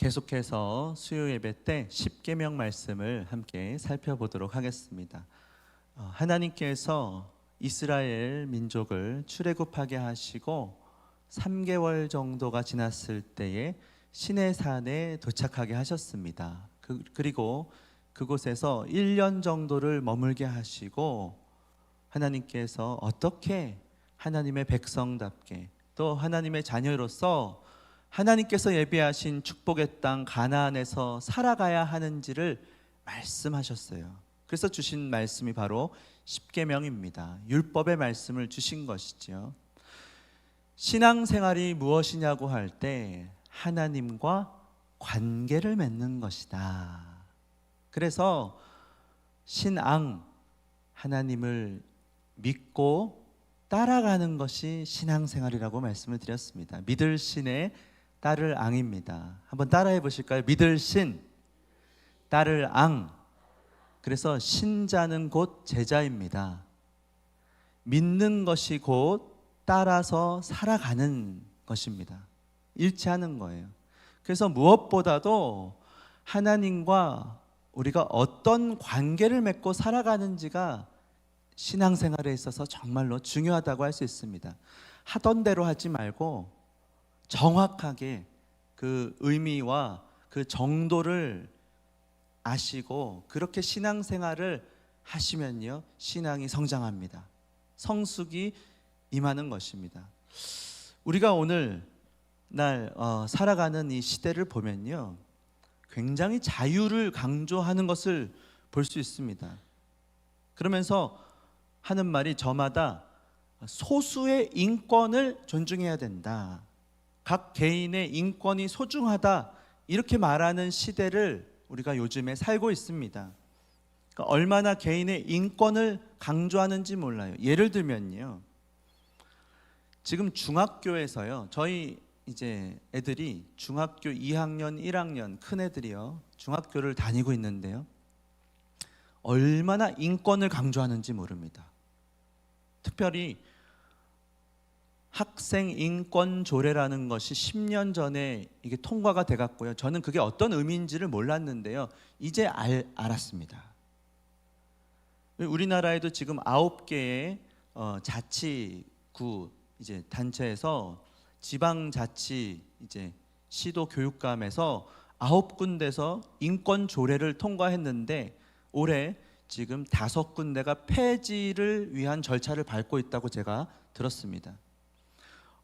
계속해서 수요 예배 때 십계명 말씀을 함께 살펴보도록 하겠습니다. 하나님께서 이스라엘 민족을 출애굽하게 하시고 3개월 정도가 지났을 때에 시내산에 도착하게 하셨습니다. 그리고 그곳에서 1년 정도를 머물게 하시고 하나님께서 어떻게 하나님의 백성답게 또 하나님의 자녀로서 하나님께서 예비하신 축복의 땅 가나안에서 살아가야 하는지를 말씀하셨어요. 그래서 주신 말씀이 바로 십계명입니다. 율법의 말씀을 주신 것이죠. 신앙생활이 무엇이냐고 할 때 하나님과 관계를 맺는 것이다. 그래서 신앙, 하나님을 믿고 따라가는 것이 신앙생활이라고 말씀을 드렸습니다. 믿을 신에 따를 앙입니다. 한번 따라해 보실까요? 믿을 신, 따를 앙. 그래서 신자는 곧 제자입니다. 믿는 것이 곧 따라서 살아가는 것입니다. 일치하는 거예요. 그래서 무엇보다도 하나님과 우리가 어떤 관계를 맺고 살아가는지가 신앙생활에 있어서 정말로 중요하다고 할 수 있습니다. 하던 대로 하지 말고 정확하게 그 의미와 그 정도를 아시고 그렇게 신앙생활을 하시면요, 신앙이 성장합니다. 성숙이 임하는 것입니다. 우리가 오늘 날 살아가는 이 시대를 보면요, 굉장히 자유를 강조하는 것을 볼 수 있습니다. 그러면서 하는 말이 저마다 소수의 인권을 존중해야 된다, 각 개인의 인권이 소중하다, 이렇게 말하는 시대를 우리가 요즘에 살고 있습니다. 그러니까 얼마나 개인의 인권을 강조하는지 몰라요. 예를 들면요, 지금 중학교에서요, 저희 이제 애들이 중학교 2학년, 1학년 큰 애들이요, 중학교를 다니고 있는데요, 얼마나 인권을 강조하는지 모릅니다. 특별히 학생 인권 조례라는 것이 10년 전에 이게 통과가 돼 갔고요. 저는 그게 어떤 의미인지를 몰랐는데요, 이제 알았습니다. 우리나라에도 지금 9개의 자치구 이제 단체에서 지방자치 이제 시도 교육감에서 9군데서 인권 조례를 통과했는데 올해 지금 5군데가 폐지를 위한 절차를 밟고 있다고 제가 들었습니다.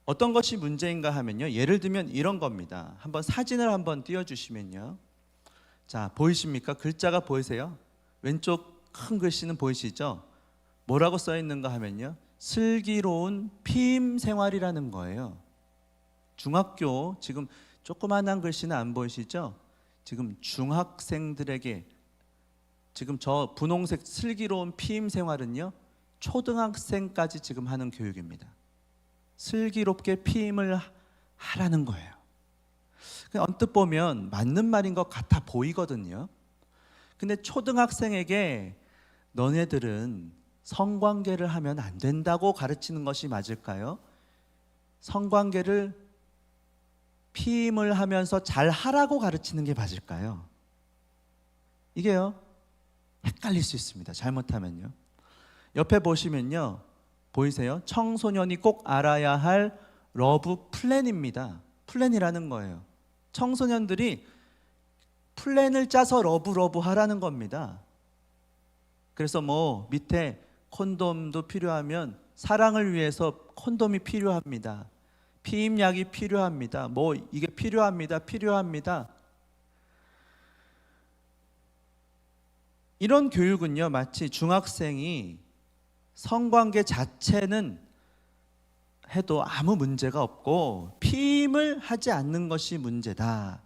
어떤 것이 문제인가 하면요, 예를 들면 이런 겁니다. 한번 사진을 한번 띄워주시면요, 자, 보이십니까? 글자가 보이세요? 왼쪽 큰 글씨는 보이시죠? 뭐라고 써 있는가 하면요, 슬기로운 피임 생활이라는 거예요. 중학교 지금 조그만한 글씨는 안 보이시죠? 지금 중학생들에게 지금 저 분홍색 슬기로운 피임 생활은요, 초등학생까지 지금 하는 교육입니다. 슬기롭게 피임을 하라는 거예요. 언뜻 보면 맞는 말인 것 같아 보이거든요. 근데 초등학생에게 너네들은 성관계를 하면 안 된다고 가르치는 것이 맞을까요? 성관계를 피임을 하면서 잘 하라고 가르치는 게 맞을까요? 이게요, 헷갈릴 수 있습니다. 잘못하면요. 옆에 보시면요, 보이세요? 청소년이 꼭 알아야 할 러브 플랜입니다. 플랜이라는 거예요. 청소년들이 플랜을 짜서 러브 하라는 겁니다. 그래서 뭐 밑에 콘돔도 필요하면 사랑을 위해서 콘돔이 필요합니다. 피임약이 필요합니다. 뭐 이게 필요합니다. 이런 교육은요, 마치 중학생이 성관계 자체는 해도 아무 문제가 없고 피임을 하지 않는 것이 문제다,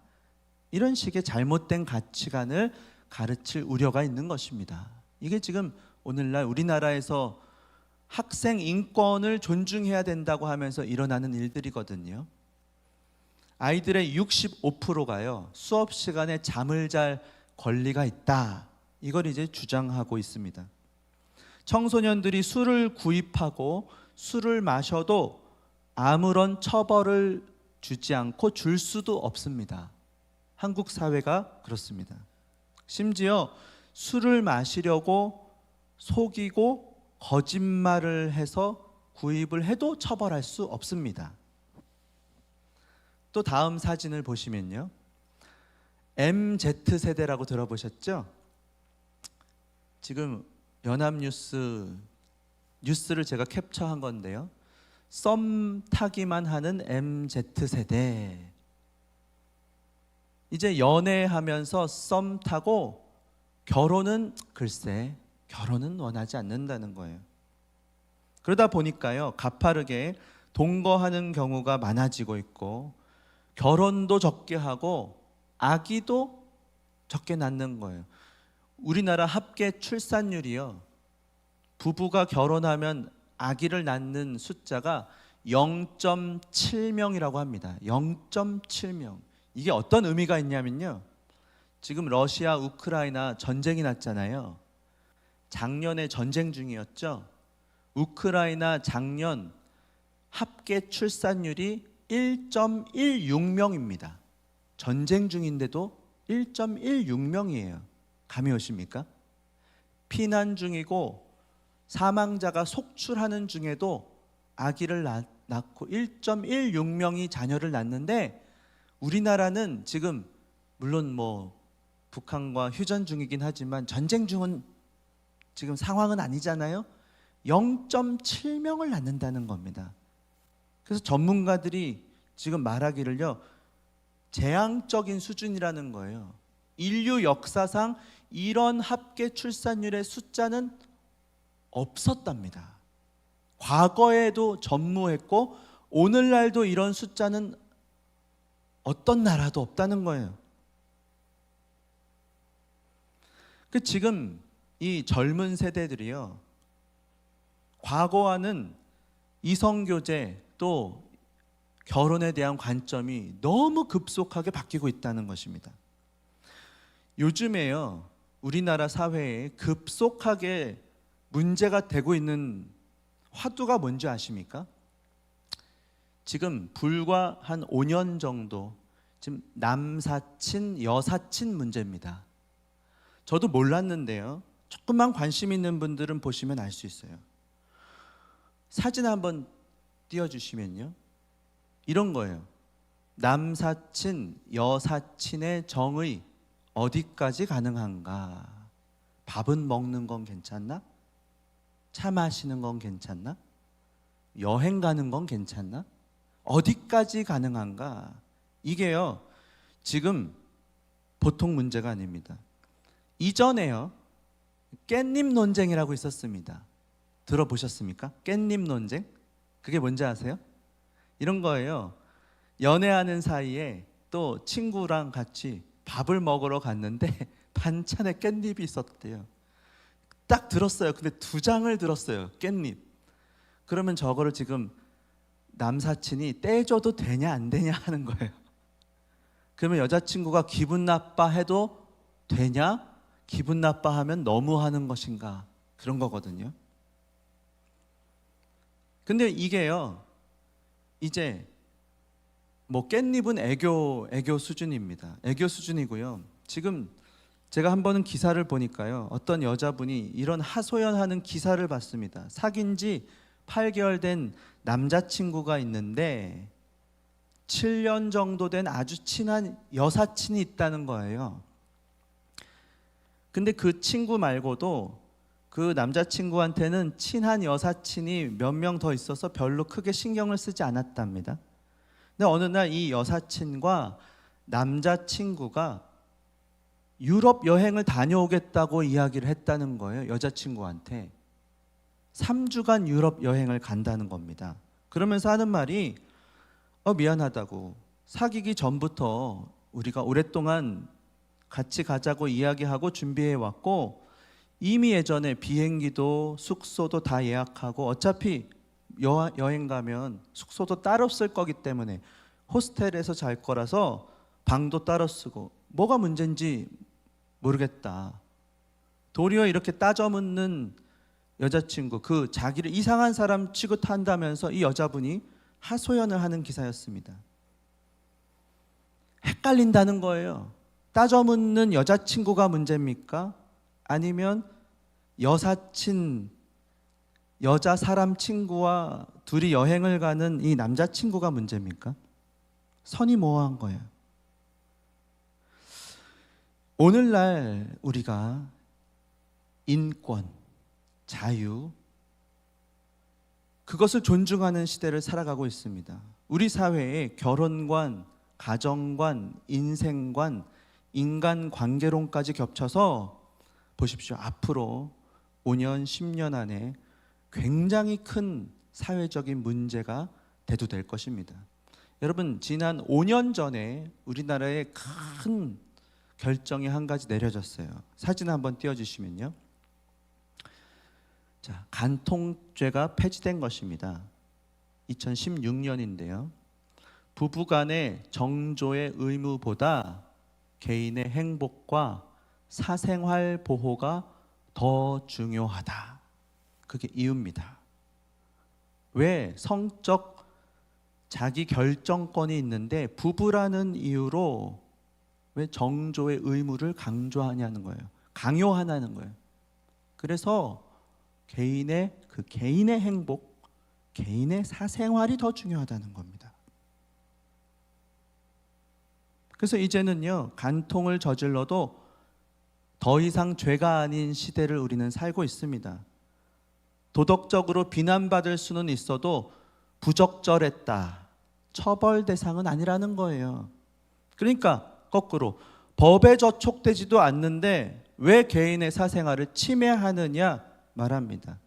이런 식의 잘못된 가치관을 가르칠 우려가 있는 것입니다. 이게 지금 오늘날 우리나라에서 학생 인권을 존중해야 된다고 하면서 일어나는 일들이거든요. 아이들의 65%가요, 수업 시간에 잠을 잘 권리가 있다, 이걸 이제 주장하고 있습니다. 청소년들이 술을 구입하고 술을 마셔도 아무런 처벌을 주지 않고 줄 수도 없습니다. 한국 사회가 그렇습니다. 심지어 술을 마시려고 속이고 거짓말을 해서 구입을 해도 처벌할 수 없습니다. 또 다음 사진을 보시면요, MZ세대라고 들어보셨죠? 지금 연합뉴스 뉴스를 제가 캡처한 건데요, 썸 타기만 하는 MZ세대. 이제 연애하면서 썸 타고 결혼은 글쎄 결혼은 원하지 않는다는 거예요. 그러다 보니까요, 가파르게 동거하는 경우가 많아지고 있고 결혼도 적게 하고 아기도 적게 낳는 거예요. 우리나라 합계 출산율이요, 부부가 결혼하면 아기를 낳는 숫자가 0.7명이라고 합니다. 0.7명. 이게 어떤 의미가 있냐면요, 지금 러시아 우크라이나 전쟁이 났잖아요. 작년에 전쟁 중이었죠. 우크라이나 작년 합계 출산율이 1.16명입니다. 전쟁 중인데도 1.16명이에요. 감이 오십니까? 피난 중이고 사망자가 속출하는 중에도 아기를 낳고 1.16명이 자녀를 낳는데, 우리나라는 지금 물론 북한과 휴전 중이긴 하지만 전쟁 중은 지금 상황은 아니잖아요. 0.7명을 낳는다는 겁니다. 그래서 전문가들이 지금 말하기를요, 재앙적인 수준이라는 거예요. 인류 역사상 이런 합계 출산율의 숫자는 없었답니다. 과거에도 전무했고 오늘날도 이런 숫자는 어떤 나라도 없다는 거예요. 지금 이 젊은 세대들이요, 과거와는 이성교제 또 결혼에 대한 관점이 너무 급속하게 바뀌고 있다는 것입니다. 요즘에요, 우리나라 사회에 급속하게 문제가 되고 있는 화두가 뭔지 아십니까? 지금 불과 한 5년 정도 지금 남사친, 여사친 문제입니다. 저도 몰랐는데요, 조금만 관심 있는 분들은 보시면 알 수 있어요. 사진 한번 띄워주시면요, 이런 거예요. 남사친, 여사친의 정의 어디까지 가능한가? 밥은 먹는 건 괜찮나? 차 마시는 건 괜찮나? 여행 가는 건 괜찮나? 어디까지 가능한가? 이게요, 지금 보통 문제가 아닙니다. 이전에요, 깻잎 논쟁이라고 있었습니다. 들어보셨습니까? 깻잎 논쟁? 그게 뭔지 아세요? 이런 거예요. 연애하는 사이에 또 친구랑 같이 밥을 먹으러 갔는데 반찬에 깻잎이 있었대요. 딱 들었어요. 근데 2장을 들었어요, 깻잎. 그러면 저거를 지금 남사친이 떼줘도 되냐 안 되냐 하는 거예요. 그러면 여자친구가 기분 나빠해도 되냐? 기분 나빠하면 너무하는 것인가? 그런 거거든요. 근데 이게요, 이제 깻잎은 애교 수준입니다. 애교 수준이고요. 지금 제가 한 번은 기사를 보니까요, 어떤 여자분이 이런 하소연하는 기사를 봤습니다. 사귄 지 8개월 된 남자친구가 있는데 7년 정도 된 아주 친한 여사친이 있다는 거예요. 근데 그 친구 말고도 그 남자친구한테는 친한 여사친이 몇 명 더 있어서 별로 크게 신경을 쓰지 않았답니다. 근데 어느 날 이 여사친과 남자친구가 유럽 여행을 다녀오겠다고 이야기를 했다는 거예요. 여자친구한테 3주간 유럽 여행을 간다는 겁니다. 그러면서 하는 말이 미안하다고, 사귀기 전부터 우리가 오랫동안 같이 가자고 이야기하고 준비해 왔고 이미 예전에 비행기도 숙소도 다 예약하고 어차피 여행 가면 숙소도 따로 쓸 거기 때문에 호스텔에서 잘 거라서 방도 따로 쓰고 뭐가 문제인지 모르겠다. 도리어 이렇게 따져 묻는 여자친구, 그 자기를 이상한 사람 취급한다면서 이 여자분이 하소연을 하는 기사였습니다. 헷갈린다는 거예요. 따져 묻는 여자친구가 문제입니까? 아니면 여사친, 여자 사람 친구와 둘이 여행을 가는 이 남자친구가 문제입니까? 선이 모호한 거예요. 오늘날 우리가 인권, 자유, 그것을 존중하는 시대를 살아가고 있습니다. 우리 사회에 결혼관, 가정관, 인생관, 인간관계론까지 겹쳐서 보십시오. 앞으로 5년, 10년 안에 굉장히 큰 사회적인 문제가 대두될 것입니다. 여러분, 지난 5년 전에 우리나라에 큰 결정이 한 가지 내려졌어요. 사진 한번 띄워주시면요. 자, 간통죄가 폐지된 것입니다. 2016년인데요. 부부간의 정조의 의무보다 개인의 행복과 사생활 보호가 더 중요하다. 그게 이유입니다. 왜? 성적 자기 결정권이 있는데 부부라는 이유로 왜 정조의 의무를 강조하냐는 거예요. 강요하냐는 거예요. 그래서 개인의 행복, 개인의 사생활이 더 중요하다는 겁니다. 그래서 이제는요, 간통을 저질러도 더 이상 죄가 아닌 시대를 우리는 살고 있습니다. 도덕적으로 비난받을 수는 있어도 부적절했다, 처벌 대상은 아니라는 거예요. 그러니까 거꾸로 법에 저촉되지도 않는데 왜 개인의 사생활을 침해하느냐 말합니다.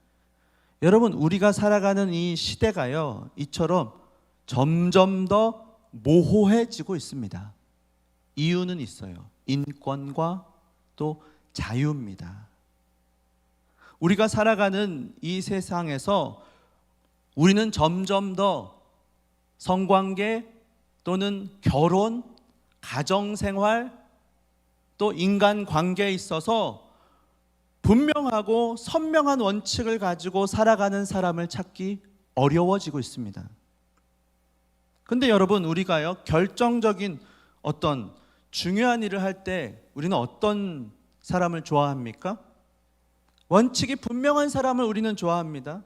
여러분, 우리가 살아가는 이 시대가요, 이처럼 점점 더 모호해지고 있습니다. 이유는 있어요. 인권과 또 자유입니다. 우리가 살아가는 이 세상에서 우리는 점점 더 성관계 또는 결혼, 가정생활, 또 인간관계에 있어서 분명하고 선명한 원칙을 가지고 살아가는 사람을 찾기 어려워지고 있습니다. 근데 여러분, 우리가요, 결정적인 어떤 중요한 일을 할 때 우리는 어떤 사람을 좋아합니까? 원칙이 분명한 사람을 우리는 좋아합니다.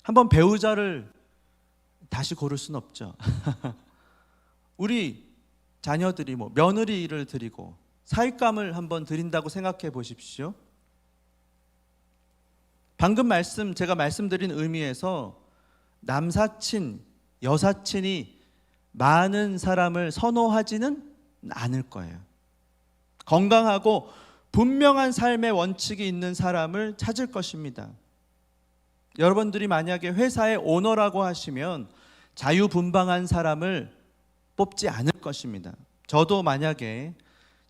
한번 배우자를 다시 고를 수는 없죠. 우리 자녀들이 며느리를 드리고 사윗감을 한번 드린다고 생각해 보십시오. 방금 제가 말씀드린 의미에서 남사친, 여사친이 많은 사람을 선호하지는 않을 거예요. 건강하고 분명한 삶의 원칙이 있는 사람을 찾을 것입니다. 여러분들이 만약에 회사의 오너라고 하시면 자유분방한 사람을 뽑지 않을 것입니다. 저도 만약에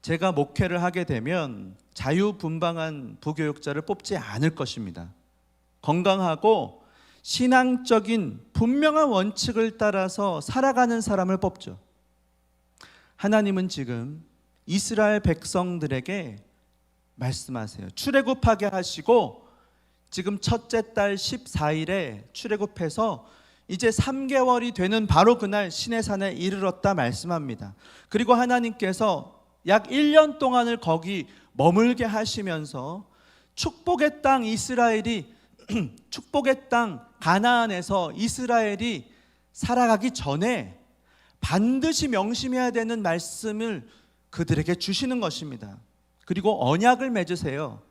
제가 목회를 하게 되면 자유분방한 부교육자를 뽑지 않을 것입니다. 건강하고 신앙적인 분명한 원칙을 따라서 살아가는 사람을 뽑죠. 하나님은 지금 이스라엘 백성들에게 말씀하세요. 출애굽하게 하시고 지금 첫째 달 14일에 출애굽해서 이제 3개월이 되는 바로 그날 시내산에 이르렀다 말씀합니다. 그리고 하나님께서 약 1년 동안을 거기 머물게 하시면서 축복의 땅 이스라엘이 축복의 땅 가나안에서 이스라엘이 살아가기 전에 반드시 명심해야 되는 말씀을 그들에게 주시는 것입니다. 그리고 언약을 맺으세요.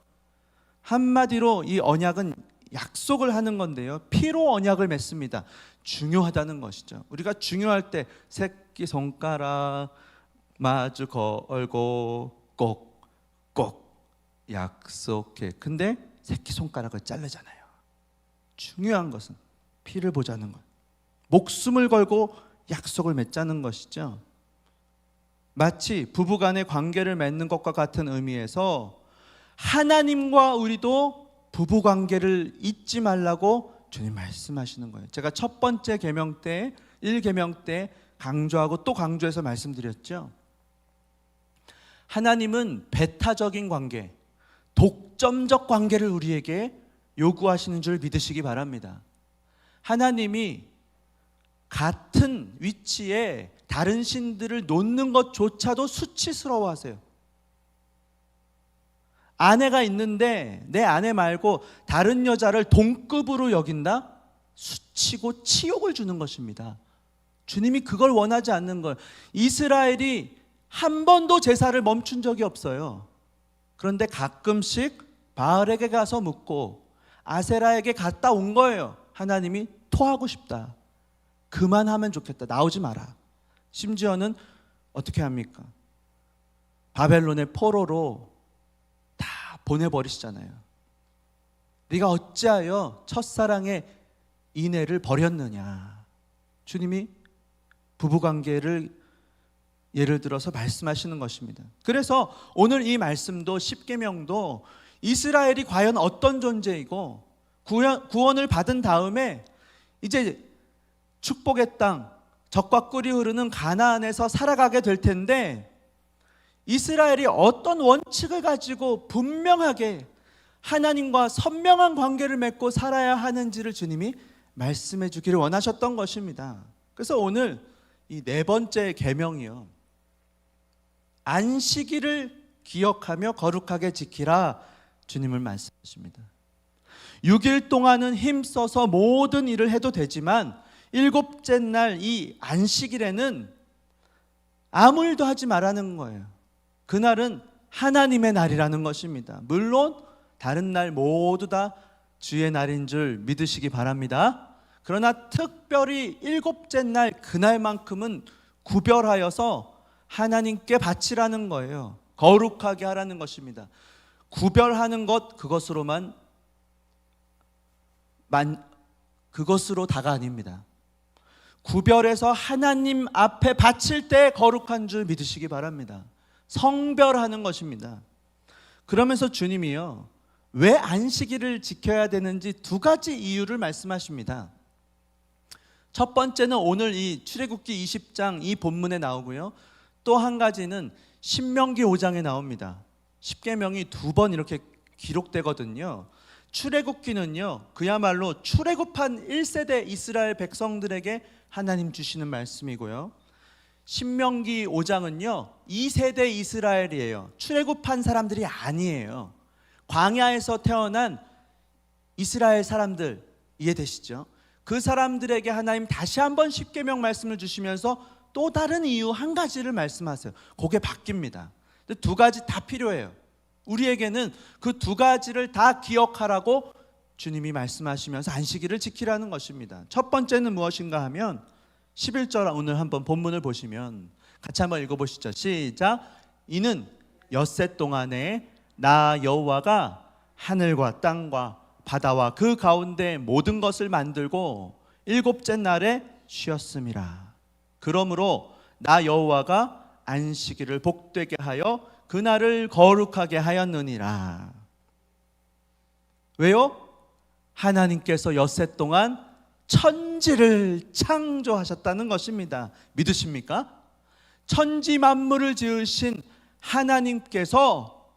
한마디로 이 언약은 약속을 하는 건데요, 피로 언약을 맺습니다. 중요하다는 것이죠. 우리가 중요할 때 새끼손가락 마주 걸고 꼭 약속해. 근데 새끼손가락을 자르잖아요. 중요한 것은 피를 보자는 것, 목숨을 걸고 약속을 맺자는 것이죠. 마치 부부간의 관계를 맺는 것과 같은 의미에서 하나님과 우리도 부부관계를 잊지 말라고 주님 말씀하시는 거예요. 제가 첫 번째 계명 때 1계명 때 강조하고 또 강조해서 말씀드렸죠. 하나님은 배타적인 관계, 독점적 관계를 우리에게 요구하시는 줄 믿으시기 바랍니다. 하나님이 같은 위치에 다른 신들을 놓는 것조차도 수치스러워하세요. 아내가 있는데 내 아내 말고 다른 여자를 동급으로 여긴다? 수치고 치욕을 주는 것입니다. 주님이 그걸 원하지 않는 걸. 이스라엘이 한 번도 제사를 멈춘 적이 없어요. 그런데 가끔씩 바알에게 가서 묻고 아세라에게 갔다 온 거예요. 하나님이 토하고 싶다. 그만하면 좋겠다. 나오지 마라. 심지어는 어떻게 합니까? 바벨론의 포로로 다 보내버리시잖아요. 네가 어찌하여 첫사랑의 이내를 버렸느냐. 주님이 부부관계를 예를 들어서 말씀하시는 것입니다. 그래서 오늘 이 말씀도 십계명도 이스라엘이 과연 어떤 존재이고 구원을 받은 다음에 이제 축복의 땅, 젖과 꿀이 흐르는 가나안에서 살아가게 될 텐데 이스라엘이 어떤 원칙을 가지고 분명하게 하나님과 선명한 관계를 맺고 살아야 하는지를 주님이 말씀해 주기를 원하셨던 것입니다. 그래서 오늘 이 네 번째 계명이요, 안식일을 기억하며 거룩하게 지키라 주님을 말씀하십니다. 6일 동안은 힘써서 모든 일을 해도 되지만 일곱째 날 이 안식일에는 아무 일도 하지 말라는 거예요. 그날은 하나님의 날이라는 것입니다. 물론 다른 날 모두 다 주의 날인 줄 믿으시기 바랍니다. 그러나 특별히 일곱째 날 그날만큼은 구별하여서 하나님께 바치라는 거예요. 거룩하게 하라는 것입니다. 구별하는 것, 그것으로 다가 아닙니다. 구별해서 하나님 앞에 바칠 때 거룩한 줄 믿으시기 바랍니다. 성별하는 것입니다. 그러면서 주님이요, 왜 안식일을 지켜야 되는지 두 가지 이유를 말씀하십니다. 첫 번째는 오늘 이 출애굽기 20장 이 본문에 나오고요, 또 한 가지는 신명기 5장에 나옵니다. 십계명이 두 번 이렇게 기록되거든요. 출애굽기는요, 그야말로 출애굽한 1세대 이스라엘 백성들에게 하나님 주시는 말씀이고요, 신명기 5장은요 2세대 이스라엘이에요. 출애굽한 사람들이 아니에요. 광야에서 태어난 이스라엘 사람들, 이해되시죠? 그 사람들에게 하나님 다시 한번 십계명 말씀을 주시면서 또 다른 이유 한 가지를 말씀하세요. 그게 바뀝니다. 두 가지 다 필요해요. 우리에게는 그 두 가지를 다 기억하라고 주님이 말씀하시면서 안식일을 지키라는 것입니다. 첫 번째는 무엇인가 하면 11절, 오늘 한번 본문을 보시면 같이 한번 읽어보시죠. 시작. 이는 엿새 동안에 나 여호와가 하늘과 땅과 바다와 그 가운데 모든 것을 만들고 일곱째 날에 쉬었음이라. 그러므로 나 여호와가 안식일을 복되게 하여 그날을 거룩하게 하였느니라. 왜요? 하나님께서 엿새 동안 천지를 창조하셨다는 것입니다. 믿으십니까? 천지 만물을 지으신 하나님께서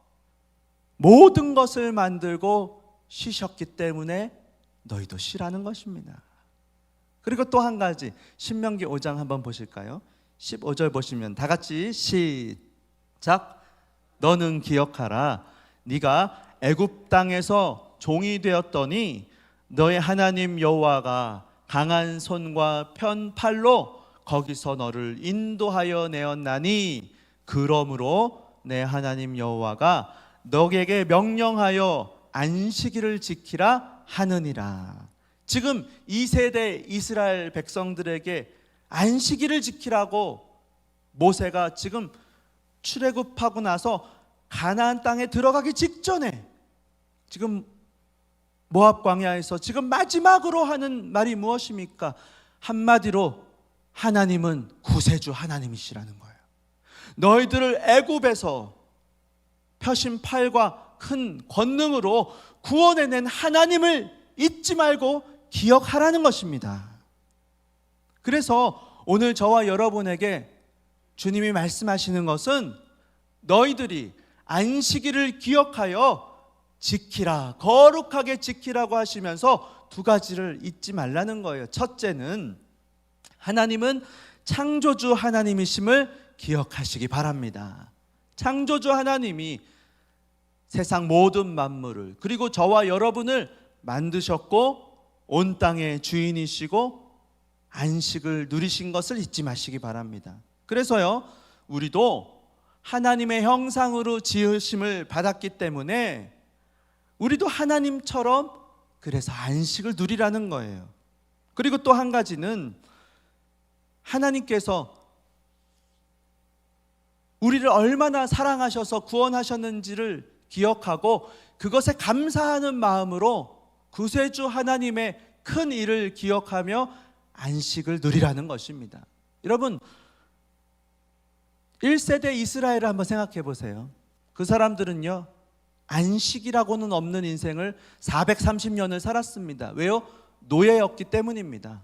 모든 것을 만들고 쉬셨기 때문에 너희도 쉬라는 것입니다. 그리고 또 한 가지, 신명기 5장 한번 보실까요? 15절 보시면 다 같이 시작. 너는 기억하라. 네가 애굽 땅에서 종이 되었더니 너의 하나님 여호와가 강한 손과 편 팔로 거기서 너를 인도하여 내었나니 그러므로 내 하나님 여호와가 너에게 명령하여 안식일을 지키라 하느니라. 지금 2세대 이스라엘 백성들에게 안식일을 지키라고 모세가 지금 출애굽하고 나서 가나안 땅에 들어가기 직전에 지금 모압 광야에서 지금 마지막으로 하는 말이 무엇입니까? 한마디로 하나님은 구세주 하나님이시라는 거예요. 너희들을 애굽에서 펴신 팔과 큰 권능으로 구원해낸 하나님을 잊지 말고 기억하라는 것입니다. 그래서 오늘 저와 여러분에게 주님이 말씀하시는 것은 너희들이 안식일을 기억하여 지키라, 거룩하게 지키라고 하시면서 두 가지를 잊지 말라는 거예요. 첫째는 하나님은 창조주 하나님이심을 기억하시기 바랍니다. 창조주 하나님이 세상 모든 만물을, 그리고 저와 여러분을 만드셨고 온 땅의 주인이시고 안식을 누리신 것을 잊지 마시기 바랍니다. 그래서요, 우리도 하나님의 형상으로 지으심을 받았기 때문에 우리도 하나님처럼 그래서 안식을 누리라는 거예요. 그리고 또 한 가지는 하나님께서 우리를 얼마나 사랑하셔서 구원하셨는지를 기억하고 그것에 감사하는 마음으로 구세주 하나님의 큰 일을 기억하며 안식을 누리라는 것입니다. 여러분, 1세대 이스라엘을 한번 생각해 보세요. 그 사람들은요, 안식이라고는 없는 인생을 430년을 살았습니다. 왜요? 노예였기 때문입니다.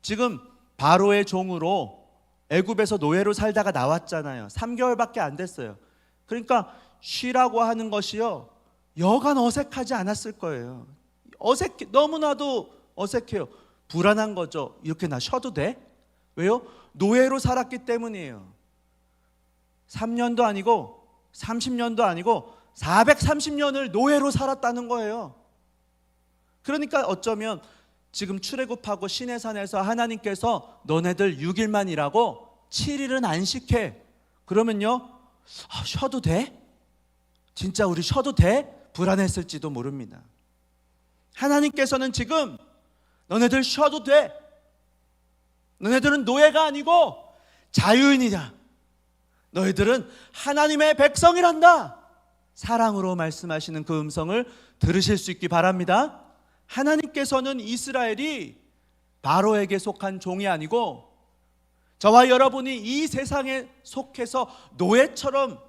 지금 바로의 종으로 애굽에서 노예로 살다가 나왔잖아요. 3개월밖에 안 됐어요. 그러니까 쉬라고 하는 것이요, 여간 어색하지 않았을 거예요. 너무나도 어색해요. 불안한 거죠. 이렇게 나 쉬어도 돼? 왜요? 노예로 살았기 때문이에요. 3년도 아니고 30년도 아니고 430년을 노예로 살았다는 거예요. 그러니까 어쩌면 지금 출애굽하고 시내산에서 하나님께서 너네들 6일만 일하고 7일은 안식해. 그러면요, 쉬어도 돼? 진짜 우리 쉬어도 돼? 불안했을지도 모릅니다. 하나님께서는 지금 너네들 쉬어도 돼. 너네들은 노예가 아니고 자유인이다. 너희들은 하나님의 백성이란다. 사랑으로 말씀하시는 그 음성을 들으실 수 있기 바랍니다. 하나님께서는 이스라엘이 바로에게 속한 종이 아니고 저와 여러분이 이 세상에 속해서 노예처럼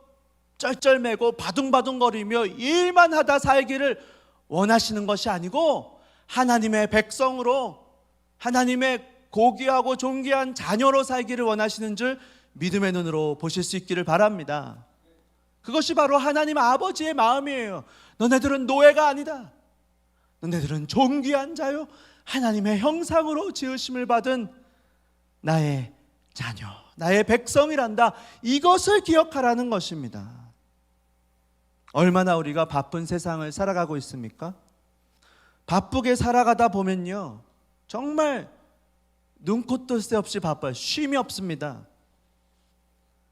쩔쩔매고 바둥바둥거리며 일만 하다 살기를 원하시는 것이 아니고 하나님의 백성으로, 하나님의 고귀하고 존귀한 자녀로 살기를 원하시는 줄 믿음의 눈으로 보실 수 있기를 바랍니다. 그것이 바로 하나님 아버지의 마음이에요. 너네들은 노예가 아니다. 너네들은 존귀한 자요, 하나님의 형상으로 지으심을 받은 나의 자녀, 나의 백성이란다. 이것을 기억하라는 것입니다. 얼마나 우리가 바쁜 세상을 살아가고 있습니까? 바쁘게 살아가다 보면요, 정말 눈코 뜰 새 없이 바빠요. 쉼이 없습니다.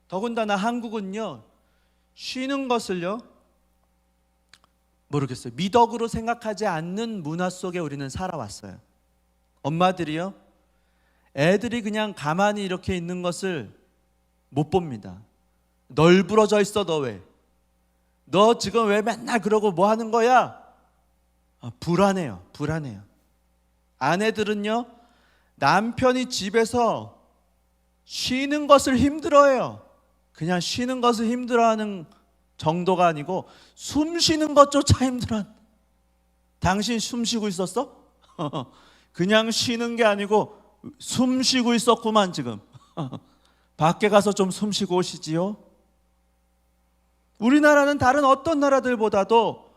더군다나 한국은요, 쉬는 것을요, 모르겠어요, 미덕으로 생각하지 않는 문화 속에 우리는 살아왔어요. 엄마들이요, 애들이 그냥 가만히 이렇게 있는 것을 못 봅니다. 널브러져 있어. 너 왜? 너 지금 왜 맨날 그러고 뭐 하는 거야? 불안해요. 불안해요. 아내들은요, 남편이 집에서 쉬는 것을 힘들어해요. 그냥 쉬는 것을 힘들어하는 정도가 아니고 숨 쉬는 것조차 힘들어. 당신 숨 쉬고 있었어? 그냥 쉬는 게 아니고 숨 쉬고 있었구만 지금. 밖에 가서 좀 숨 쉬고 오시지요. 우리나라는 다른 어떤 나라들보다도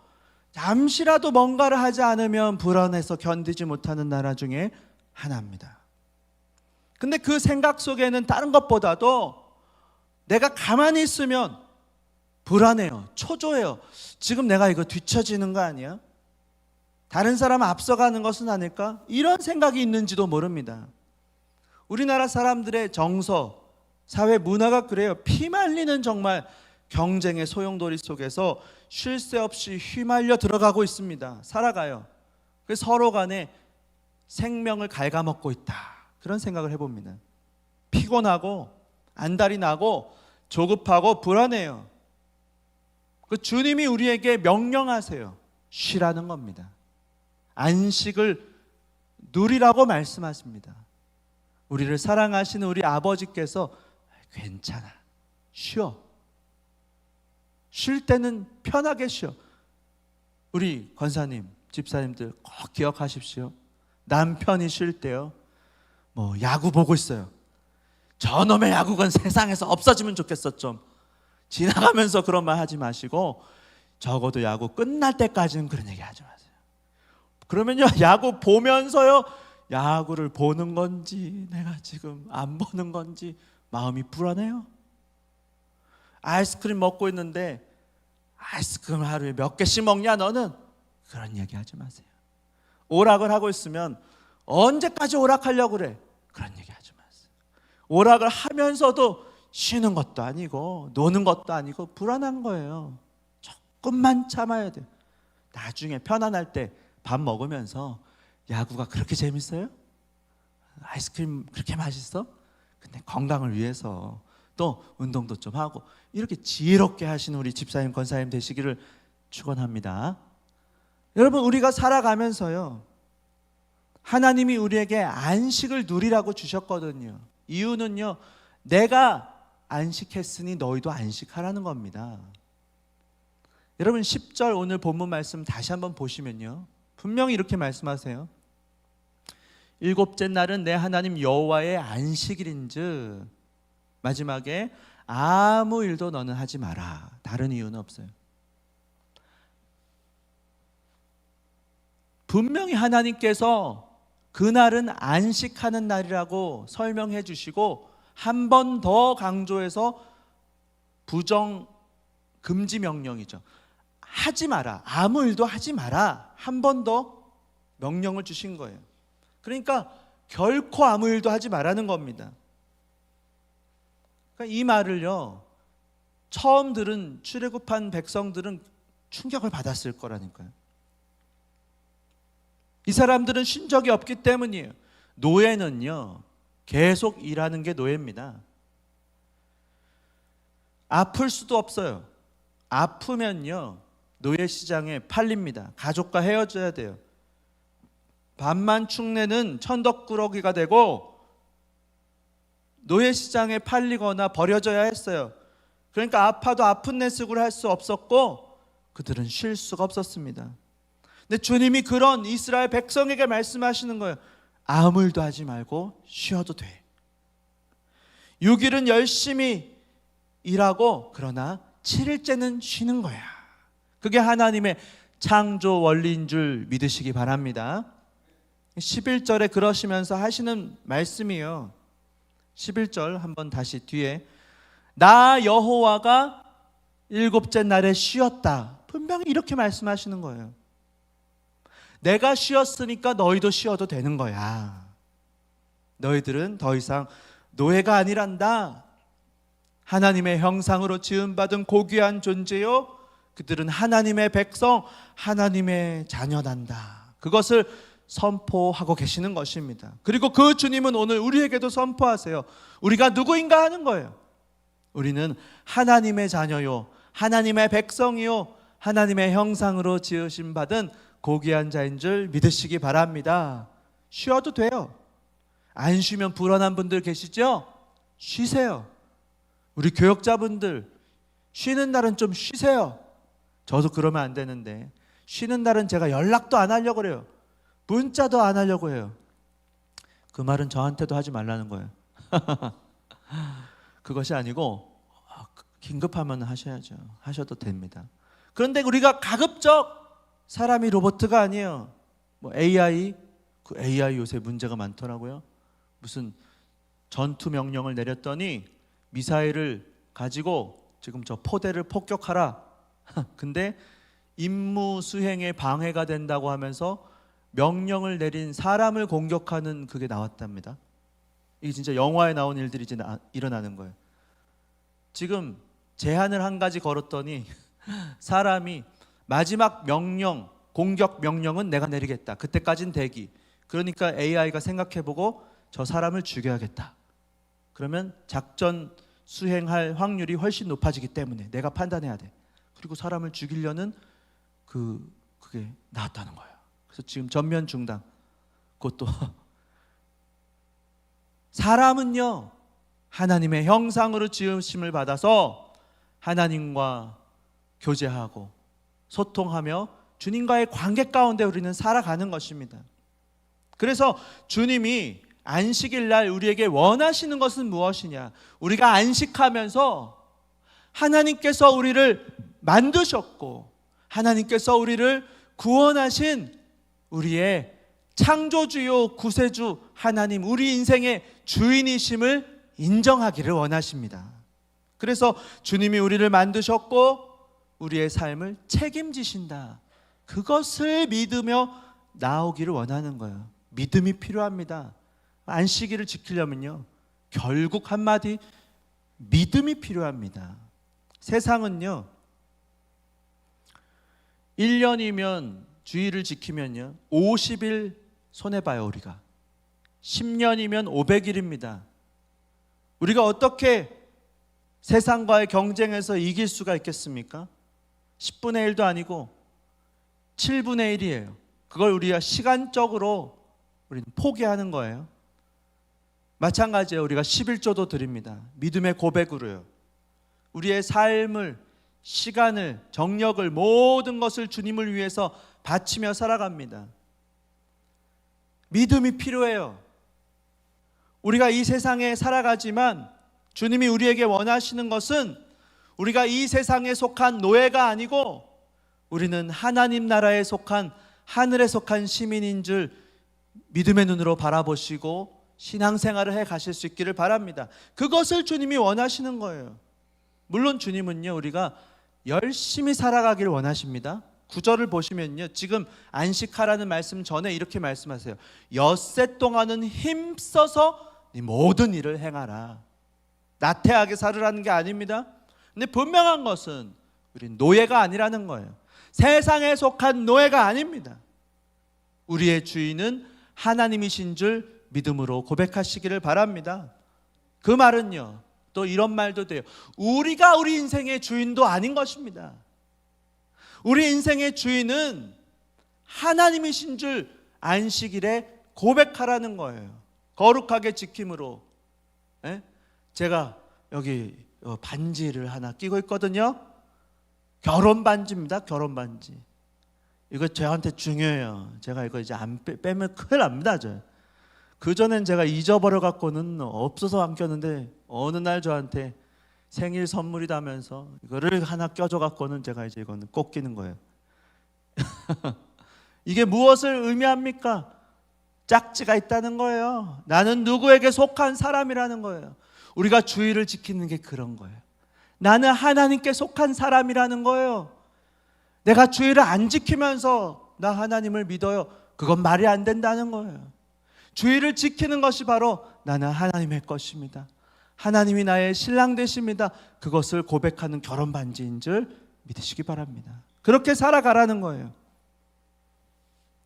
잠시라도 뭔가를 하지 않으면 불안해서 견디지 못하는 나라 중에 하나입니다. 근데 그 생각 속에는 다른 것보다도 내가 가만히 있으면 불안해요. 초조해요. 지금 내가 이거 뒤처지는 거 아니야? 다른 사람 앞서가는 것은 아닐까? 이런 생각이 있는지도 모릅니다. 우리나라 사람들의 정서, 사회 문화가 그래요. 피말리는 정말 경쟁의 소용돌이 속에서 쉴 새 없이 휘말려 들어가고 있습니다. 살아가요. 그래서 서로 간에 생명을 갉아먹고 있다. 그런 생각을 해봅니다. 피곤하고 안달이 나고 조급하고 불안해요. 그 주님이 우리에게 명령하세요. 쉬라는 겁니다. 안식을 누리라고 말씀하십니다. 우리를 사랑하시는 우리 아버지께서 괜찮아, 쉬어. 쉴 때는 편하게 쉬어. 우리 권사님, 집사님들 꼭 기억하십시오. 남편이 쉴 때요, 뭐 야구 보고 있어요. 저놈의 야구건 세상에서 없어지면 좋겠어. 좀 지나가면서 그런 말 하지 마시고 적어도 야구 끝날 때까지는 그런 얘기 하지 마세요. 그러면요, 야구 보면서요 야구를 보는 건지 내가 지금 안 보는 건지 마음이 불안해요. 아이스크림 먹고 있는데 아이스크림 하루에 몇 개씩 먹냐 너는? 그런 얘기 하지 마세요. 오락을 하고 있으면 언제까지 오락하려고 그래? 그런 얘기 하지 마세요. 오락을 하면서도 쉬는 것도 아니고 노는 것도 아니고 불안한 거예요. 조금만 참아야 돼요. 나중에 편안할 때 밥 먹으면서 야구가 그렇게 재밌어요? 아이스크림 그렇게 맛있어? 근데 건강을 위해서 또 운동도 좀 하고 이렇게 지혜롭게 하시는 우리 집사님 권사님 되시기를 축원합니다. 여러분, 우리가 살아가면서요, 하나님이 우리에게 안식을 누리라고 주셨거든요. 이유는요, 내가 안식했으니 너희도 안식하라는 겁니다. 여러분, 10절 오늘 본문 말씀 다시 한번 보시면요, 분명히 이렇게 말씀하세요. 일곱째 날은 내 하나님 여호와의 안식일인즉 마지막에 아무 일도 너는 하지 마라. 다른 이유는 없어요. 분명히 하나님께서 그날은 안식하는 날이라고 설명해 주시고 한 번 더 강조해서 부정 금지 명령이죠. 하지 마라. 아무 일도 하지 마라. 한 번 더 명령을 주신 거예요. 그러니까 결코 아무 일도 하지 말라는 겁니다. 그러니까 이 말을요, 처음 들은 출애굽한 백성들은 충격을 받았을 거라니까요. 이 사람들은 쉰 적이 없기 때문이에요. 노예는요, 계속 일하는 게 노예입니다. 아플 수도 없어요. 아프면요, 노예 시장에 팔립니다. 가족과 헤어져야 돼요. 반만 축내는 천덕꾸러기가 되고 노예 시장에 팔리거나 버려져야 했어요. 그러니까 아파도 아픈 내색을 할 수 없었고 그들은 쉴 수가 없었습니다. 근데 주님이 그런 이스라엘 백성에게 말씀하시는 거예요. 아무 일도 하지 말고 쉬어도 돼. 6일은 열심히 일하고 그러나 7일째는 쉬는 거야. 그게 하나님의 창조 원리인 줄 믿으시기 바랍니다. 11절에 그러시면서 하시는 말씀이요, 11절 한번 다시 뒤에 나 여호와가 일곱째 날에 쉬었다. 분명히 이렇게 말씀하시는 거예요. 내가 쉬었으니까 너희도 쉬어도 되는 거야. 너희들은 더 이상 노예가 아니란다. 하나님의 형상으로 지음받은 고귀한 존재요, 그들은 하나님의 백성, 하나님의 자녀단다. 그것을 선포하고 계시는 것입니다. 그리고 그 주님은 오늘 우리에게도 선포하세요. 우리가 누구인가 하는 거예요. 우리는 하나님의 자녀요, 하나님의 백성이요, 하나님의 형상으로 지으심 받은 고귀한 자인 줄 믿으시기 바랍니다. 쉬어도 돼요. 안 쉬면 불안한 분들 계시죠? 쉬세요. 우리 교역자분들 쉬는 날은 좀 쉬세요. 저도 그러면 안 되는데 쉬는 날은 제가 연락도 안 하려고 그래요. 문자도 안 하려고 해요. 그 말은 저한테도 하지 말라는 거예요. 그것이 아니고 긴급하면 하셔야죠. 하셔도 됩니다. 그런데 우리가 가급적 사람이 로봇가 아니에요. 뭐 AI, 그 AI 요새 문제가 많더라고요. 무슨 전투 명령을 내렸더니 미사일을 가지고 지금 저 포대를 폭격하라. 근데 임무 수행에 방해가 된다고 하면서 명령을 내린 사람을 공격하는 그게 나왔답니다. 이게 진짜 영화에 나온 일들이 이제 일어나는 거예요. 지금 제한을 한 가지 걸었더니 사람이 마지막 명령, 공격 명령은 내가 내리겠다. 그때까진 대기. 그러니까 AI가 생각해보고 저 사람을 죽여야겠다. 그러면 작전 수행할 확률이 훨씬 높아지기 때문에 내가 판단해야 돼. 그리고 사람을 죽이려는 그게 나왔다는 거예요. 그래서 지금 전면 중단. 그것도 사람은요, 하나님의 형상으로 지으심을 받아서 하나님과 교제하고 소통하며 주님과의 관계 가운데 우리는 살아가는 것입니다. 그래서 주님이 안식일 날 우리에게 원하시는 것은 무엇이냐? 우리가 안식하면서 하나님께서 우리를 만드셨고 하나님께서 우리를 구원하신 우리의 창조주요 구세주 하나님, 우리 인생의 주인이심을 인정하기를 원하십니다. 그래서 주님이 우리를 만드셨고 우리의 삶을 책임지신다, 그것을 믿으며 나오기를 원하는 거예요. 믿음이 필요합니다. 안식일을 지키려면요, 결국 한마디, 믿음이 필요합니다. 세상은요, 1년이면 주일을 지키면요 50일 손해봐요. 우리가 10년이면 500일입니다. 우리가 어떻게 세상과의 경쟁에서 이길 수가 있겠습니까? 10분의 1도 아니고 7분의 1이에요. 그걸 우리가 시간적으로 우리는 포기하는 거예요. 마찬가지예요. 우리가 11조도 드립니다. 믿음의 고백으로요. 우리의 삶을, 시간을, 정력을, 모든 것을 주님을 위해서 바치며 살아갑니다. 믿음이 필요해요. 우리가 이 세상에 살아가지만 주님이 우리에게 원하시는 것은 우리가 이 세상에 속한 노예가 아니고 우리는 하나님 나라에 속한, 하늘에 속한 시민인 줄 믿음의 눈으로 바라보시고 신앙생활을 해 가실 수 있기를 바랍니다. 그것을 주님이 원하시는 거예요. 물론 주님은요, 우리가 열심히 살아가기를 원하십니다. 9절을 보시면요, 지금 안식하라는 말씀 전에 이렇게 말씀하세요. 엿새 동안은 힘써서 네 모든 일을 행하라. 나태하게 살으라는 게 아닙니다. 근데 분명한 것은 우리 노예가 아니라는 거예요. 세상에 속한 노예가 아닙니다. 우리의 주인은 하나님이신 줄 믿음으로 고백하시기를 바랍니다. 그 말은요, 또 이런 말도 돼요. 우리가 우리 인생의 주인도 아닌 것입니다. 우리 인생의 주인은 하나님이신 줄 안식일에 고백하라는 거예요. 거룩하게 지킴으로. 제가 여기 반지를 하나 끼고 있거든요. 결혼 반지입니다. 결혼 반지. 이거 저한테 중요해요. 제가 이거 이제 안 빼면 큰일 납니다. 그전엔 제가 잊어버려 갖고는 없어서 안 꼈는데 어느 날 저한테 생일 선물이라면서 이거를 하나 껴줘 갖고는 제가 이제 이거는 꼭 끼는 거예요. 이게 무엇을 의미합니까? 짝지가 있다는 거예요. 나는 누구에게 속한 사람이라는 거예요. 우리가 주의를 지키는 게 그런 거예요. 나는 하나님께 속한 사람이라는 거예요. 내가 주의를 안 지키면서 나 하나님을 믿어요, 그건 말이 안 된다는 거예요. 주의를 지키는 것이 바로 나는 하나님의 것입니다, 하나님이 나의 신랑 되십니다, 그것을 고백하는 결혼 반지인 줄 믿으시기 바랍니다. 그렇게 살아가라는 거예요.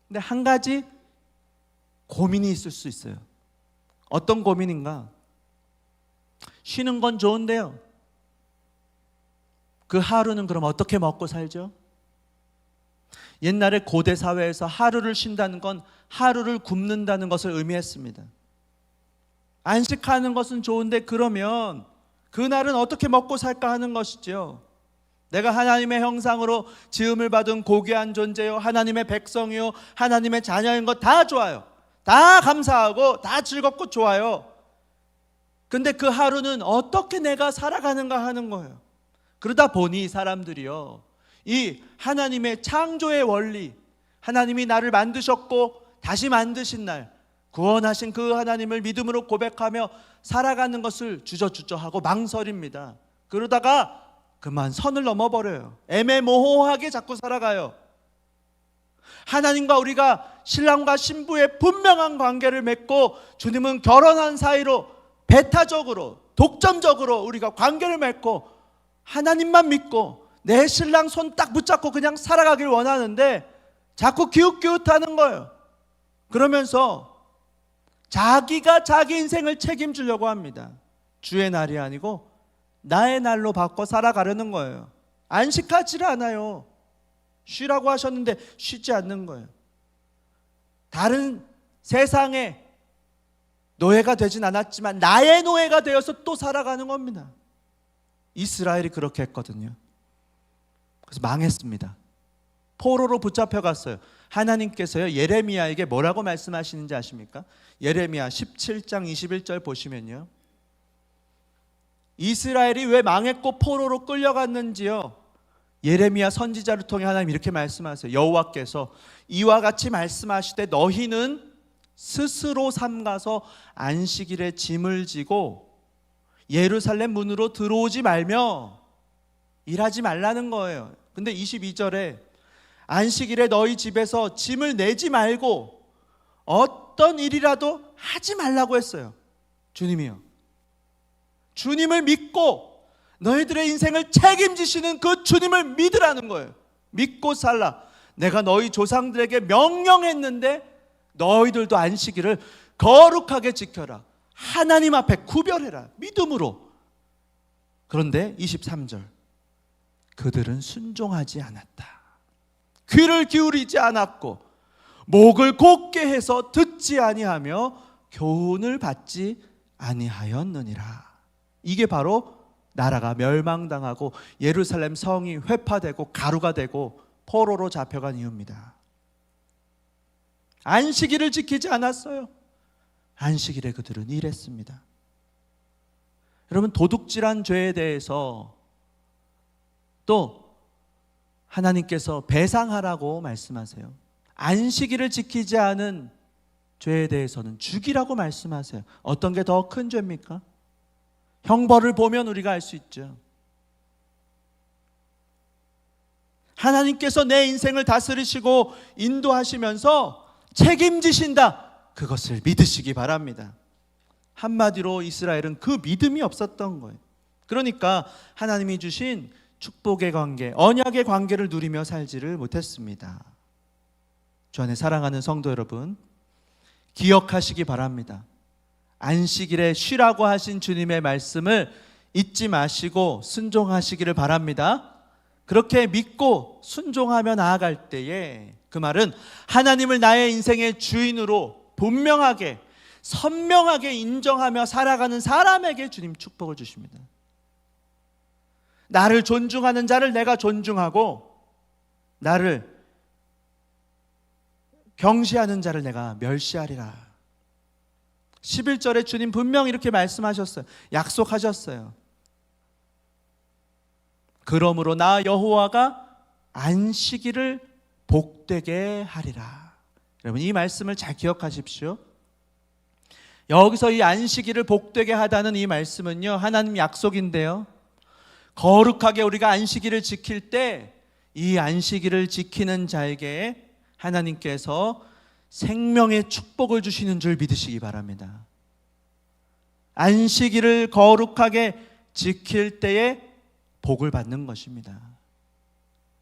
근데 한 가지 고민이 있을 수 있어요. 어떤 고민인가? 쉬는 건 좋은데요, 그 하루는 그럼 어떻게 먹고 살죠? 옛날에 고대 사회에서 하루를 쉰다는 건 하루를 굶는다는 것을 의미했습니다. 안식하는 것은 좋은데 그러면 그날은 어떻게 먹고 살까 하는 것이죠. 내가 하나님의 형상으로 지음을 받은 고귀한 존재요, 하나님의 백성이요, 하나님의 자녀인 것 다 좋아요. 다 감사하고 다 즐겁고 좋아요. 근데 그 하루는 어떻게 내가 살아가는가 하는 거예요. 그러다 보니 사람들이요, 이 하나님의 창조의 원리, 하나님이 나를 만드셨고 다시 만드신 날 구원하신 그 하나님을 믿음으로 고백하며 살아가는 것을 주저주저하고 망설입니다. 그러다가 그만 선을 넘어버려요. 애매모호하게 자꾸 살아가요. 하나님과 우리가 신랑과 신부의 분명한 관계를 맺고 주님은 결혼한 사이로 배타적으로 독점적으로 우리가 관계를 맺고 하나님만 믿고 내 신랑 손 딱 붙잡고 그냥 살아가길 원하는데 자꾸 기웃기웃하는 거예요. 그러면서 자기가 자기 인생을 책임지려고 합니다. 주의 날이 아니고 나의 날로 바꿔 살아가려는 거예요. 안식하지를 않아요. 쉬라고 하셨는데 쉬지 않는 거예요. 다른 세상의 노예가 되진 않았지만 나의 노예가 되어서 또 살아가는 겁니다. 이스라엘이 그렇게 했거든요. 그래서 망했습니다. 포로로 붙잡혀갔어요. 하나님께서요, 예레미야에게 뭐라고 말씀하시는지 아십니까? 예레미야 17장 21절 보시면요, 이스라엘이 왜 망했고 포로로 끌려갔는지요, 예레미야 선지자를 통해 하나님 이렇게 말씀하세요. 여호와께서 이와 같이 말씀하시되 너희는 스스로 삼가서 안식일에 짐을 지고 예루살렘 문으로 들어오지 말며 일하지 말라는 거예요. 근데 22절에 안식일에 너희 집에서 짐을 내지 말고 어떤 일이라도 하지 말라고 했어요. 주님이요. 주님을 믿고 너희들의 인생을 책임지시는 그 주님을 믿으라는 거예요. 믿고 살라. 내가 너희 조상들에게 명령했는데 너희들도 안식일을 거룩하게 지켜라. 하나님 앞에 구별해라. 믿음으로. 그런데 23절 그들은 순종하지 않았다. 귀를 기울이지 않았고 목을 곧게 해서 듣지 아니하며 교훈을 받지 아니하였느니라. 이게 바로 나라가 멸망당하고 예루살렘 성이 회파되고 가루가 되고 포로로 잡혀간 이유입니다. 안식일을 지키지 않았어요. 안식일에 그들은 일했습니다. 여러분, 도둑질한 죄에 대해서 또 하나님께서 배상하라고 말씀하세요. 안식일을 지키지 않은 죄에 대해서는 죽이라고 말씀하세요. 어떤 게 더 큰 죄입니까? 형벌을 보면 우리가 알 수 있죠. 하나님께서 내 인생을 다스리시고 인도하시면서 책임지신다. 그것을 믿으시기 바랍니다. 한마디로 이스라엘은 그 믿음이 없었던 거예요. 그러니까 하나님이 주신 축복의 관계, 언약의 관계를 누리며 살지를 못했습니다. 주 안에 사랑하는 성도 여러분, 기억하시기 바랍니다. 안식일에 쉬라고 하신 주님의 말씀을 잊지 마시고 순종하시기를 바랍니다. 그렇게 믿고 순종하며 나아갈 때에 그 말은 하나님을 나의 인생의 주인으로 분명하게 선명하게 인정하며 살아가는 사람에게 주님 축복을 주십니다. 나를 존중하는 자를 내가 존중하고 나를 경시하는 자를 내가 멸시하리라. 11절에 주님 분명히 이렇게 말씀하셨어요. 약속하셨어요. 그러므로 나 여호와가 안식일을 복되게 하리라. 여러분, 이 말씀을 잘 기억하십시오. 여기서 이 안식일을 복되게 하다는 이 말씀은요, 하나님 약속인데요, 거룩하게 우리가 안식일을 지킬 때 이 안식일을 지키는 자에게 하나님께서 생명의 축복을 주시는 줄 믿으시기 바랍니다. 안식일을 거룩하게 지킬 때에 복을 받는 것입니다.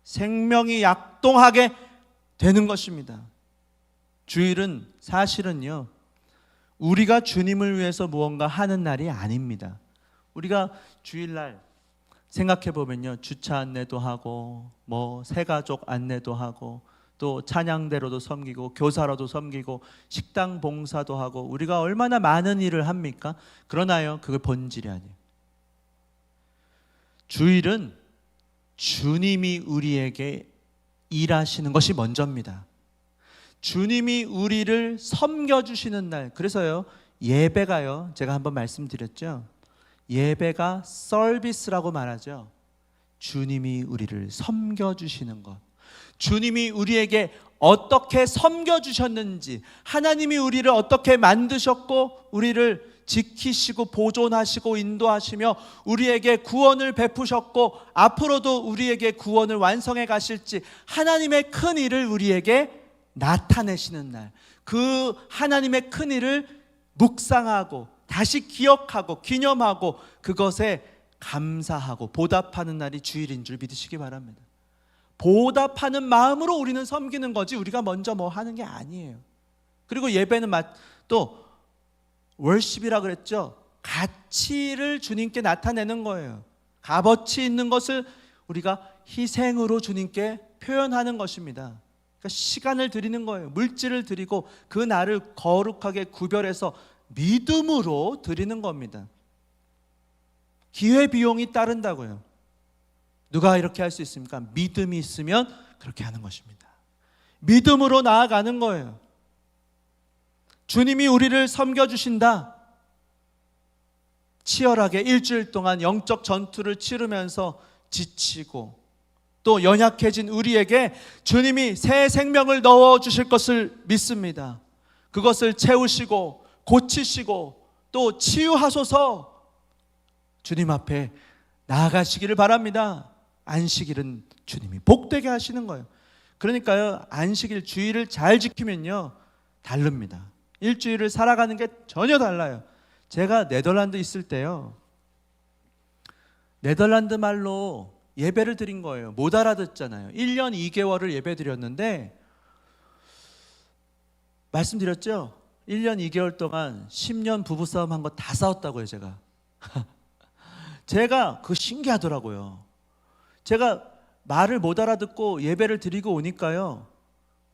생명이 약동하게 되는 것입니다. 주일은 사실은요, 우리가 주님을 위해서 무언가 하는 날이 아닙니다. 우리가 주일날 생각해 보면요, 주차 안내도 하고 새가족 안내도 하고 또 찬양대로도 섬기고 교사로도 섬기고 식당 봉사도 하고 우리가 얼마나 많은 일을 합니까? 그러나요, 그게 본질이 아니에요. 주일은 주님이 우리에게 일하시는 것이 먼저입니다. 주님이 우리를 섬겨주시는 날. 그래서요, 예배가요, 제가 한번 말씀드렸죠, 예배가 서비스라고 말하죠. 주님이 우리를 섬겨주시는 것, 주님이 우리에게 어떻게 섬겨주셨는지, 하나님이 우리를 어떻게 만드셨고 우리를 지키시고 보존하시고 인도하시며 우리에게 구원을 베푸셨고 앞으로도 우리에게 구원을 완성해 가실지 하나님의 큰 일을 우리에게 나타내시는 날, 그 하나님의 큰 일을 묵상하고 다시 기억하고 기념하고 그것에 감사하고 보답하는 날이 주일인 줄 믿으시기 바랍니다. 보답하는 마음으로 우리는 섬기는 거지 우리가 먼저 뭐 하는 게 아니에요. 그리고 예배는 또 월십이라 그랬죠. 가치를 주님께 나타내는 거예요. 값어치 있는 것을 우리가 희생으로 주님께 표현하는 것입니다. 그러니까 시간을 드리는 거예요. 물질을 드리고 그 날을 거룩하게 구별해서 믿음으로 드리는 겁니다. 기회비용이 따른다고요. 누가 이렇게 할 수 있습니까? 믿음이 있으면 그렇게 하는 것입니다. 믿음으로 나아가는 거예요. 주님이 우리를 섬겨주신다. 치열하게 일주일 동안 영적 전투를 치르면서 지치고 또 연약해진 우리에게 주님이 새 생명을 넣어주실 것을 믿습니다. 그것을 채우시고 고치시고 또 치유하소서 주님 앞에 나아가시기를 바랍니다. 안식일은 주님이 복되게 하시는 거예요. 그러니까요, 안식일 주일을 잘 지키면요 다릅니다. 일주일을 살아가는 게 전혀 달라요. 제가 네덜란드 있을 때요, 네덜란드 말로 예배를 드린 거예요. 못 알아듣잖아요. 1년 2개월을 예배 드렸는데, 말씀드렸죠? 1년 2개월 동안 10년 부부싸움 한 거 다 싸웠다고요, 제가. 제가 그거 신기하더라고요. 제가 말을 못 알아듣고 예배를 드리고 오니까요,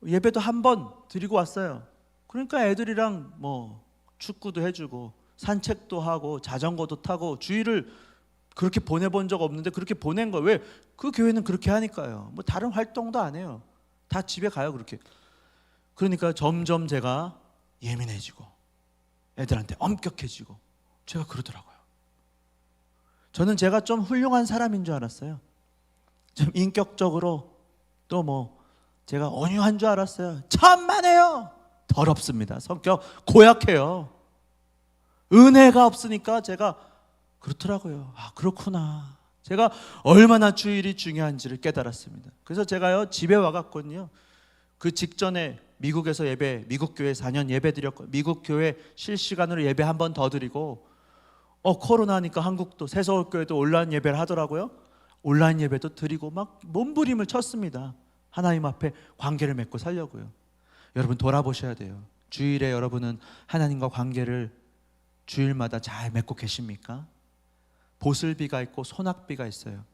예배도 한 번 드리고 왔어요. 그러니까 애들이랑 뭐 축구도 해주고 산책도 하고 자전거도 타고 주일을 그렇게 보내본 적 없는데 그렇게 보낸 거예요. 왜? 그 교회는 그렇게 하니까요. 뭐 다른 활동도 안 해요. 다 집에 가요, 그렇게. 그러니까 점점 제가 예민해지고 애들한테 엄격해지고 제가 그러더라고요. 저는 제가 좀 훌륭한 사람인 줄 알았어요. 좀 인격적으로 또 뭐 제가 온유한 줄 알았어요. 천만에요. 더럽습니다. 성격 고약해요. 은혜가 없으니까 제가 그렇더라고요. 아, 그렇구나. 제가 얼마나 주일이 중요한지를 깨달았습니다. 그래서 제가요 집에 와갖고는요, 그 직전에 미국에서 예배, 미국 교회 4년 예배 드렸고, 미국 교회 실시간으로 예배 한 번 더 드리고, 코로나니까 한국도 새서울교회도 온라인 예배를 하더라고요. 온라인 예배도 드리고 막 몸부림을 쳤습니다. 하나님 앞에 관계를 맺고 살려고요. 여러분 돌아보셔야 돼요. 주일에 여러분은 하나님과 관계를 주일마다 잘 맺고 계십니까? 보슬비가 있고 소낙비가 있어요.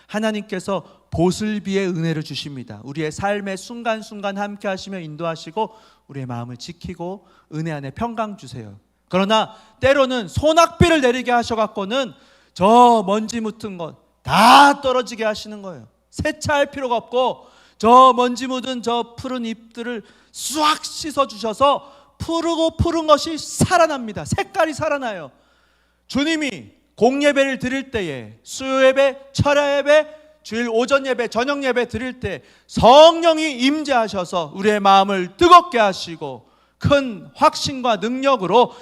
하나님께서 보슬비의 은혜를 주십니다. 우리의 삶의 순간순간 함께 하시며 인도하시고 우리의 마음을 지키고 은혜 안에 평강 주세요. 그러나 때로는 소낙비를 내리게 하셔갖고는 저 먼지 묻은 것 다 떨어지게 하시는 거예요. 세차할 필요가 없고 저 먼지 묻은 저 푸른 잎들을 싹 씻어주셔서 푸르고 푸른 것이 살아납니다. 색깔이 살아나요. 주님이 공예배를 드릴 때에, 수요예배, 철야예배, 주일 오전 예배, 저녁 예배 드릴 때 성령이 임재하셔서 우리의 마음을 뜨겁게 하시고 큰 확신과 능력으로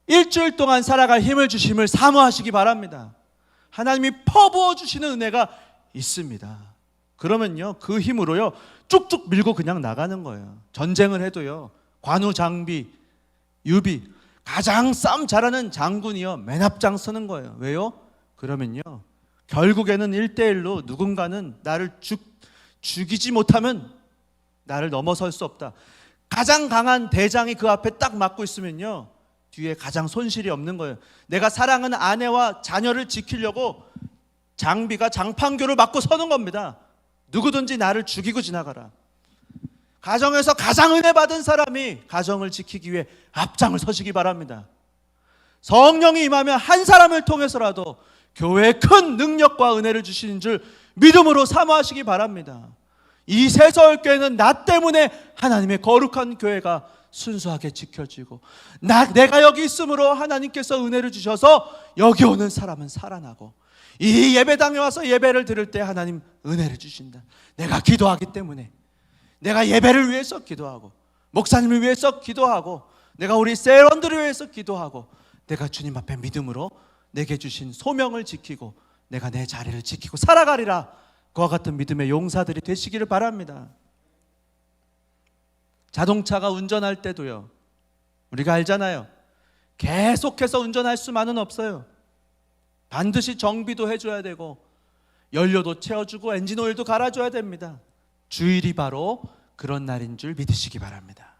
일주일 동안 살아갈 힘을 주심을 사모하시기 바랍니다. 하나님이 퍼부어 주시는 은혜가 있습니다. 그러면요 그 힘으로요 쭉쭉 밀고 그냥 나가는 거예요. 전쟁을 해도요 관우, 장비, 유비, 가장 싸움 잘하는 장군이요 맨 앞장 서는 거예요. 왜요? 그러면요 결국에는 1대1로 누군가는 나를 죽이지 못하면 나를 넘어설 수 없다. 가장 강한 대장이 그 앞에 딱 막고 있으면요 뒤에 가장 손실이 없는 거예요. 내가 사랑하는 아내와 자녀를 지키려고 장비가 장판교를 막고 서는 겁니다. 누구든지 나를 죽이고 지나가라. 가정에서 가장 은혜 받은 사람이 가정을 지키기 위해 앞장을 서시기 바랍니다. 성령이 임하면 한 사람을 통해서라도 교회에 큰 능력과 은혜를 주시는 줄 믿음으로 사모하시기 바랍니다. 이 새서울교회는 나 때문에 하나님의 거룩한 교회가 순수하게 지켜지고 내가 여기 있으므로 하나님께서 은혜를 주셔서 여기 오는 사람은 살아나고 이 예배당에 와서 예배를 드릴 때 하나님 은혜를 주신다. 내가 기도하기 때문에, 내가 예배를 위해서 기도하고 목사님을 위해서 기도하고 내가 우리 세런들을 위해서 기도하고 내가 주님 앞에 믿음으로 내게 주신 소명을 지키고 내가 내 자리를 지키고 살아가리라. 그와 같은 믿음의 용사들이 되시기를 바랍니다. 자동차가 운전할 때도요 우리가 알잖아요. 계속해서 운전할 수만은 없어요. 반드시 정비도 해줘야 되고 연료도 채워주고 엔진 오일도 갈아줘야 됩니다. 주일이 바로 그런 날인 줄 믿으시기 바랍니다.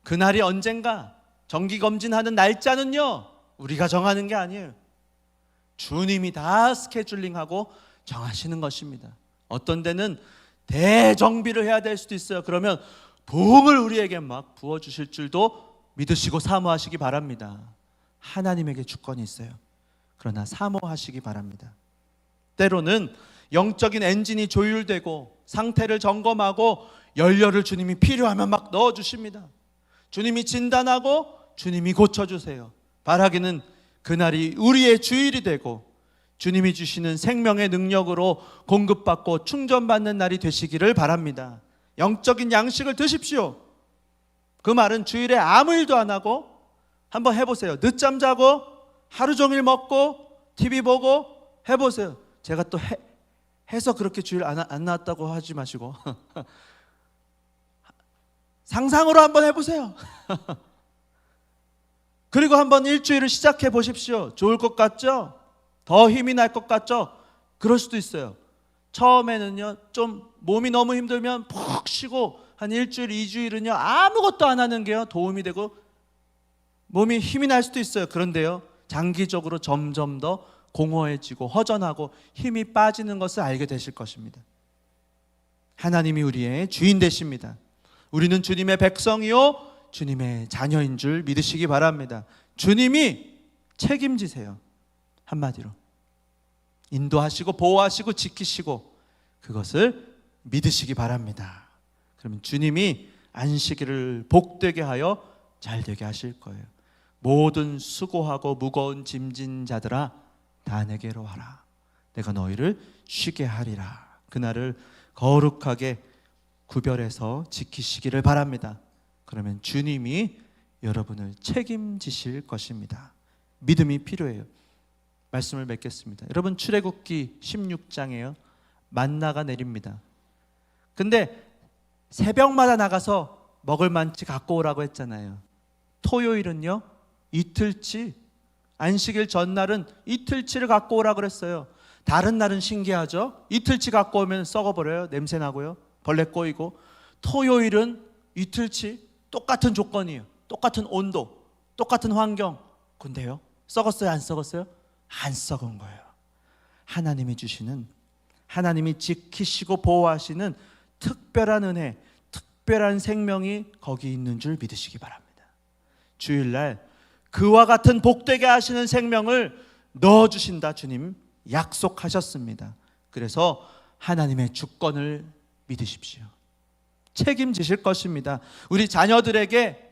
그날이 언젠가 정기검진하는 날짜는요 우리가 정하는 게 아니에요. 주님이 다 스케줄링하고 정하시는 것입니다. 어떤 데는 대정비를 해야 될 수도 있어요. 그러면 부흥을 우리에게 막 부어주실 줄도 믿으시고 사모하시기 바랍니다. 하나님에게 주권이 있어요. 그러나 사모하시기 바랍니다. 때로는 영적인 엔진이 조율되고 상태를 점검하고 연료를 주님이 필요하면 막 넣어주십니다. 주님이 진단하고 주님이 고쳐주세요. 바라기는 그날이 우리의 주일이 되고 주님이 주시는 생명의 능력으로 공급받고 충전받는 날이 되시기를 바랍니다. 영적인 양식을 드십시오. 그 말은 주일에 아무 일도 안 하고 한번 해보세요. 늦잠 자고 하루 종일 먹고 TV 보고 해보세요. 제가 또 해서 그렇게 주일 안 나왔다고 하지 마시고 상상으로 한번 해보세요. 그리고 한번 일주일을 시작해 보십시오. 좋을 것 같죠? 더 힘이 날 것 같죠? 그럴 수도 있어요. 처음에는요, 좀 몸이 너무 힘들면 푹 쉬고 한 일주일, 2주일은요 아무것도 안 하는 게요 도움이 되고 몸이 힘이 날 수도 있어요. 그런데요, 장기적으로 점점 더 공허해지고 허전하고 힘이 빠지는 것을 알게 되실 것입니다. 하나님이 우리의 주인 되십니다. 우리는 주님의 백성이요 주님의 자녀인 줄 믿으시기 바랍니다. 주님이 책임지세요. 한마디로 인도하시고 보호하시고 지키시고 그것을 믿으시기 바랍니다. 그러면 주님이 안식일을 복되게 하여 잘되게 하실 거예요. 모든 수고하고 무거운 짐진 자들아 다 내게로 와라. 내가 너희를 쉬게 하리라. 그날을 거룩하게 구별해서 지키시기를 바랍니다. 그러면 주님이 여러분을 책임지실 것입니다. 믿음이 필요해요. 말씀을 맺겠습니다. 여러분, 출애굽기 16장에요 만나가 내립니다. 근데 새벽마다 나가서 먹을 만치 갖고 오라고 했잖아요. 토요일은요 이틀치, 안식일 전날은 이틀치를 갖고 오라고 그랬어요. 다른 날은 신기하죠. 이틀치 갖고 오면 썩어버려요. 냄새나고요, 벌레 꼬이고. 토요일은 이틀치, 똑같은 조건이에요. 똑같은 온도, 똑같은 환경. 근데요 썩었어요? 안 썩었어요? 안 썩은 거예요. 하나님이 주시는, 하나님이 지키시고 보호하시는 특별한 은혜, 특별한 생명이 거기 있는 줄 믿으시기 바랍니다. 주일날 그와 같은 복되게 하시는 생명을 넣어주신다 주님 약속하셨습니다. 그래서 하나님의 주권을 믿으십시오. 책임지실 것입니다. 우리 자녀들에게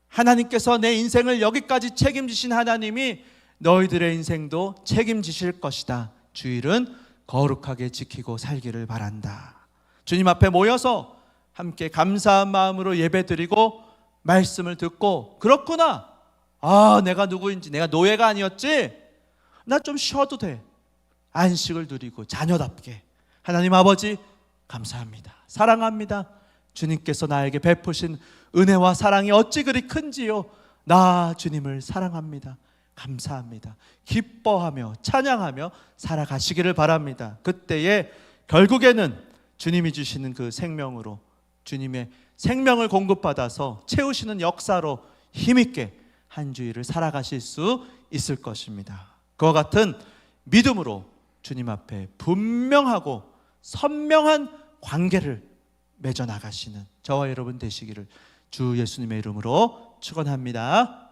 하나님께서 내 인생을 여기까지 책임지신 하나님이 너희들의 인생도 책임지실 것이다. 주일은 거룩하게 지키고 살기를 바란다. 주님 앞에 모여서 함께 감사한 마음으로 예배드리고 말씀을 듣고, 그렇구나, 내가 누구인지, 내가 노예가 아니었지, 나 좀 쉬어도 돼, 안식을 누리고 자녀답게 하나님 아버지 감사합니다, 사랑합니다, 주님께서 나에게 베푸신 은혜와 사랑이 어찌 그리 큰지요, 나 주님을 사랑합니다, 감사합니다, 기뻐하며 찬양하며 살아가시기를 바랍니다. 그때에 결국에는 주님이 주시는 그 생명으로, 주님의 생명을 공급받아서 채우시는 역사로 힘있게 한 주일을 살아가실 수 있을 것입니다. 그와 같은 믿음으로 주님 앞에 분명하고 선명한 관계를 맺어 나가시는 저와 여러분 되시기를 주 예수님의 이름으로 축원합니다.